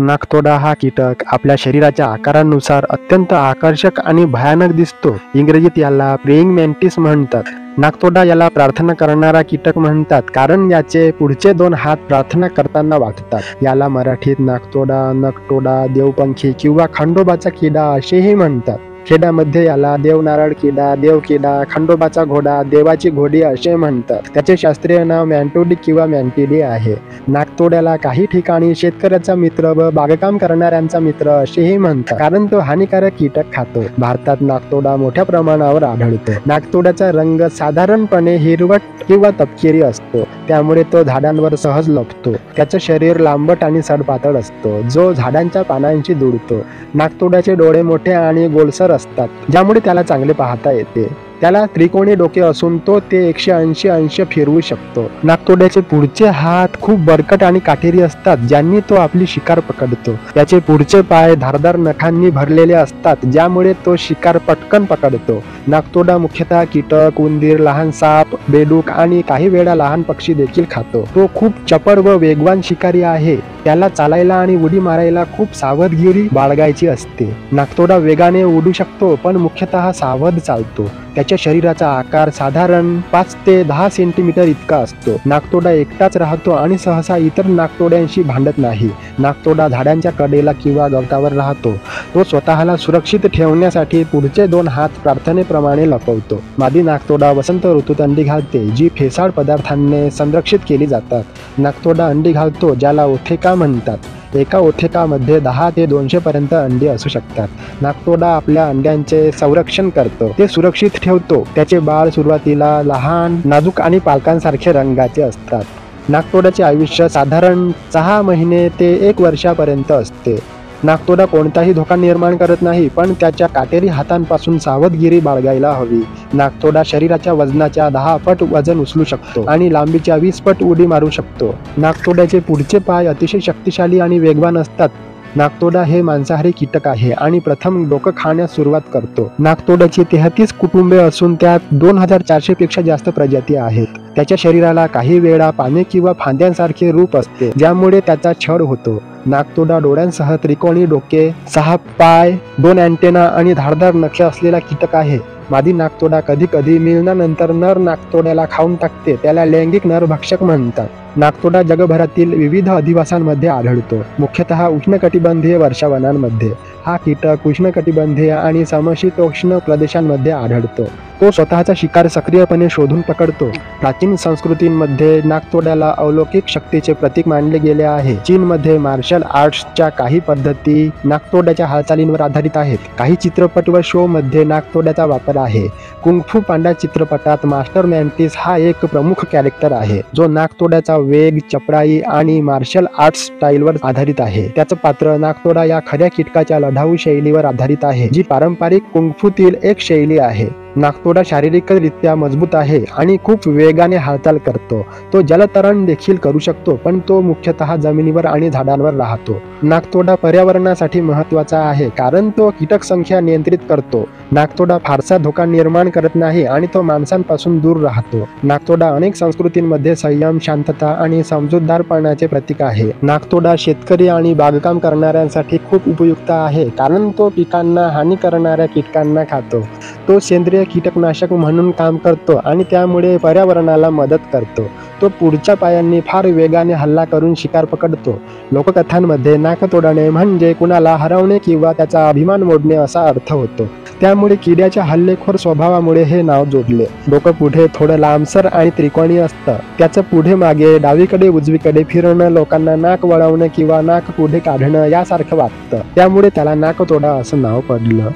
नाकतोडा हा कीटक आपल्या शरीराच्या आकारानुसार अत्यंत आकर्षक आणि भयानक दिसतो. इंग्रजीत याला प्रेइंग मॅन्टिस म्हणतात. नाकतोडा याला प्रार्थना करणारा कीटक म्हणतात, कारण याचे पुढचे 2 हात प्रार्थना करताना वाकतात. याला मराठीत नाकतोडा, नकतोडा, देवपंखी किंवा खंडोबाचा किडा असेही म्हणतात. खेड्यामध्ये याला देवनाराळ किडा, देवकिडा, खंडोबाचा घोडा, देवाची घोडी असे म्हणतात. त्याचे शास्त्रीय नाव मॅन्टोडी किंवा मॅन्टिडी आहे. नाकतोड्याला काही ठिकाणी शेतकऱ्याचा मित्र व बागकाम करणाऱ्यांचा मित्र असेही म्हणतात, कारण तो हानिकारक कीटक खातो. भारतात नाकतोडा मोठ्या प्रमाणावर आढळतो. नाकतोड्याचा रंग साधारणपणे हिरवट किंवा तपकिरी असतो, त्यामुळे तो झाडांवर सहज लपतो. त्याचं शरीर लांबट आणि सडपातळ असतो, जो झाडांच्या पानांशी जुळतो. नाकतोड्याचे डोळे मोठे आणि गोलसर असतात, ज्यामुळे त्याला चांगले पाहता येते. त्याला त्रिकोणी डोके असून तो ते 180 अंश फिरवू शकतो. नाकतोड्याचे पुढचे हात खूप बरकट आणि काटेरी असतात, ज्यांनी तो आपली शिकार पकडतो. त्याचे पुढचे पाय धारदार नखांनी भरलेले असतात, ज्यामुळे तो शिकार पटकन पकडतो. नाकतोडा मुख्यतः कीटक, उंदीर, लहान साप, बेडूक आणि काही वेळा लहान पक्षी देखील खातो. तो खूप चपळ व वेगवान शिकारी आहे. त्याला चालायला आणि उडी मारायला खूप सावधगिरी बाळगायची असते. नाकतोडा वेगाने उडू शकतो, पण मुख्यतः सावध चालतो. त्याच्या शरीराचा आकार साधारण 5 ते 10 सेंटीमीटर इतका असतो. नाकतोडा एकटाच राहतो आणि सहसा इतर नाकतोड्यांशी भांडत नाही. नाकतोडा झाडांच्या कडेला किंवा गवतावर राहतो. तो स्वतःला सुरक्षित ठेवण्यासाठी पुढचे 2 हात प्रार्थनेप्रमाणे लपवतो. मादी नाकतोडा वसंत ऋतूत अंडी घालते, जी फेसाळ पदार्थांनी संरक्षित केली जातात. नाकतोडा अंडी घालतो, ज्याला ओथेका म्हणतात. एका ओथेकामध्ये 10 ते 200 पर्यंत अंडी असू शकतात. नाकतोडा आपल्या अंड्यांचे संरक्षण करतो, ते सुरक्षित ठेवतो. त्याचे बाळ सुरुवातीला लहान, नाजूक आणि पालकांसारखे रंगाचे असतात. नाकतोड्याचे आयुष्य साधारण 6 महिने ते 1 वर्षापर्यंत असते. नाकतोडा कोणताही धोका निर्माण करत नाही, पण त्याच्या काटेरी हातांपासून सावधगिरी बाळगायला हवी. नाकतोडा शरीराच्या वजनाच्या 10 पट वजन उचलू शकतो आणि लांबीच्या 20 पट उडी मारू शकतो. नाकतोड्याचे पुढचे पाय अतिशय शक्तिशाली आणि वेगवान असतात. नाकतोडा हे मांसाहारी कीटक आहे आणि प्रथम डोकं खाण्यास सुरुवात करतो. नाकतोड्याची 33 कुटुंबे असून त्यात 2400 पेक्षा जास्त प्रजाती आहेत. त्याच्या शरीराला काही वेळा पाने किंवा फांद्यांसारखे रूप असते, ज्यामुळे त्याचा छळ होतो. नाकतोडा डोळ्यांसह त्रिकोणी डोके, 6 पाय, 2 अँटेना आणि धारदार नखे असलेला कीटक आहे. मादी नाकतोडा कधी कधी मिलनानंतर नर नाकतोड्याला खाऊन टाकते. त्याला लैंगिक नरभक्षक म्हणतात. नाकतोडा जगभरातील विविध अधिवासांमध्ये आढळतो, मुख्यतः उष्णकटिबंधीय वर्षावनांमध्ये. हा कीटक उष्णकटिबंधीय आणि समशीतोष्ण प्रदेशांमध्ये आढळतो. तो स्वतःचा शिकार सक्रियपणे शोधून पकडतो. प्राचीन संस्कृतींमध्ये नाकतोड्याला अलौकिक शक्तीचे प्रतीक मानले गेले आहे. चीनमध्ये मार्शल आर्ट्सच्या काही पद्धती नाकतोड्याच्या हालचालींवर आधारित आहेत. काही चित्रपट व शो मध्ये नाकतोड्याचा वापर आहे. कुंग-फू पांडा चित्रपटात मास्टर मॅन्टिस हा एक प्रमुख कॅरेक्टर आहे, जो नाकतोड्याचा वेग, चपळाई आणि मार्शल आर्ट्स स्टाईलवर आधारित आहे. त्याचं पात्र नाकतोडा या खऱ्या कीटकाच्या लढाऊ शैलीवर आधारित आहे, जी पारंपरिक कुंग-फूतील एक शैली आहे. नाकतोडा शारीरिकरित्या मजबूत आहे आणि खूप वेगाने हालचाल करतो. तो जलतरण देखील करू शकतो, पण तो मुख्यतः जमिनीवर आणि झाडांवर राहतो. नाकतोडा पर्यावरणासाठी महत्त्वाचा आहे, कारण तो कीटक संख्या नियंत्रित करतो. नाकतोडा फारसा धोका निर्माण करत नाही आणि तो माणसांपासून दूर राहतो. नाकतोडा अनेक संस्कृतींमध्ये संयम, शांतता आणि समजूतदारपणाचे प्रतीक आहे. नाकतोडा शेतकरी आणि बागकाम करणाऱ्यांसाठी खूप उपयुक्त आहे, कारण तो पिकांना हानी करणाऱ्या कीटकांना खातो. तो सेंद्रिय कीटकनाशक म्हणून काम करतो आणि त्यामुळे पर्यावरणाला मदत करतो. तो पुढच्या पायांनी फार वेगाने हल्ला करून शिकार पकडतो. लोककथांमध्ये नाकतोडाने म्हणजे कुणाला हरवणे किंवा त्याचा अभिमान मोडणे असा अर्थ होतो. त्यामुळे किड्याच्या हल्लेखोर स्वभावामुळे हे नाव जोडले. डोकं पुढे थोडं लांबसर आणि त्रिकोणी असतं. त्याचं पुढे मागे, डावीकडे उजवीकडे फिरणं लोकांना नाक वळवणं किंवा नाक पुढे काढणं यासारखं वाटतं. त्यामुळे त्याला नाकतोडा असं नाव पडलं.